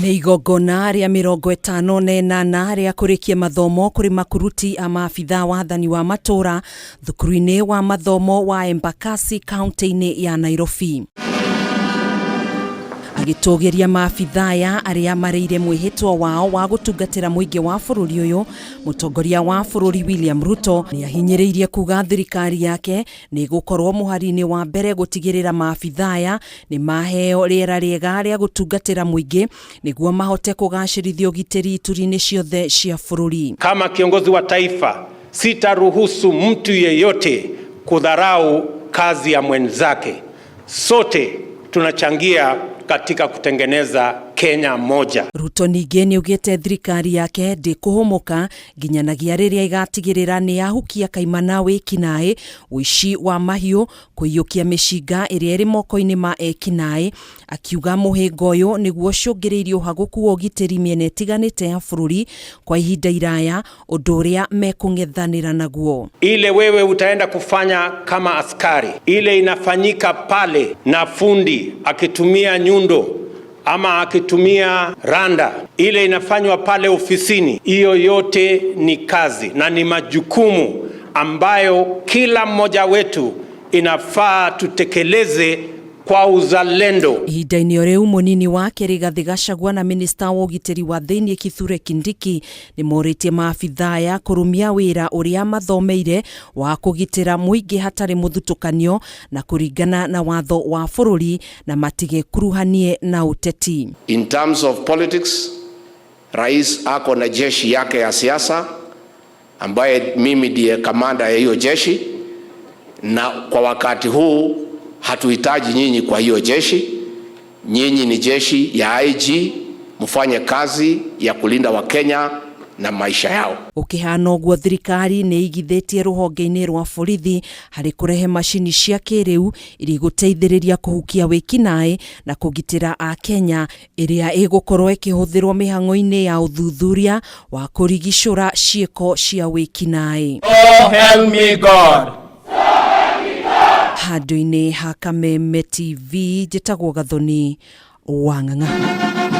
Nĩ igongona rĩa 58 rĩa kurikia mathomo kuri makuruti a maabitha wathani wa matura thukuru-inĩ wa mathomo wa Embakasi kaunti-ini ya Nairobi. Agĩtũgĩria maabitha aya arĩa mareire mwĩhĩtwa wao wa gutungatira muingi wa bũrũri ũyũ, mũtongoria wa bũrũri William Ruto nĩ ahinyĩrĩirie kuga thirikari yake nĩ gũkorwo mũhari-inĩ wa mbere gũtigĩrĩra maabitha aya nĩ maheo riera riega rĩa gutungatira muingi niguo mahote kugacirithia ũgitĩri ituri-inĩ ciothe cia bũrũri. Kama kiongozi wa taifa sitaruhusu mtu yeyote kudharau kazi ya mwenzake. Sote tunachangia katika kutengeneza Kenya moja. Ruto ningĩ nĩ ugĩte thirikari yake ndĩkũhũmũka nginyanagia rĩrĩa igatigĩrĩra nĩ yahukia kaimana wĩkinaĩ, ũici wa mahiũ, kũiyũkia mĩcinga ĩrĩa ĩrĩ moko-inĩ ma ekinaĩ, akiuga mũhĩnga ũyũ nĩguo cũngĩrĩirie ũhagũku wa ũgitĩri mĩena ĩtiganĩte ya bũrũri kwa ihinda iraya, ũndũ ũrĩa mekũng'ethanĩra naguo. Ile wewe utaenda kufanya kama askari, ile inafanyika pale na fundi akitumia nyundo ama akitumia randa, ile inafanywa pale ofisini, hiyo yote ni kazi na ni majukumu ambayo kila mmoja wetu inafaa tutekeleze kwa uzalendo. Ihinda-ini rĩu mũnini wake Rigathi Gachagua na minista wa ũgitĩri wa thĩinĩ Kithure Kindiki nĩ morĩtie maabitha aya kũrũmia wĩra ũrĩa mathomeire wa kũgitĩra muingi hatarĩ mũthutũkanio na kũringana na watho wa bũrũri na matige kuruhanie na ũteti. In terms of politics, rais ako na jeshi yake ya siasa ambaye mimi ndiye kamanda ya hiyo jeshi, na kwa wakati huu hatuhitaji nyinyi kwa hiyo jeshi. Nyinyi ni jeshi ya IG, mfanye kazi ya kulinda Wakenya na maisha yao. Ũkĩhana ũguo thirikari nĩ igithĩtie ruhonge-inĩ rwa borithi harĩ kũrehe macini cia kĩrĩu iria igũteithĩrĩria kũhukia wĩkinaĩ na kũgitĩra a Kenya, ĩrĩa ĩgũkorwo ĩkĩhũthĩrwo mĩhang'o-inĩ ya ũthuthuria wa kũrigicũra ciĩko cia wĩkinaĩ. Oh, help me God. Handũ-inĩ ha Kameme TV, njĩtagwo Gathoni Wang'ang'a.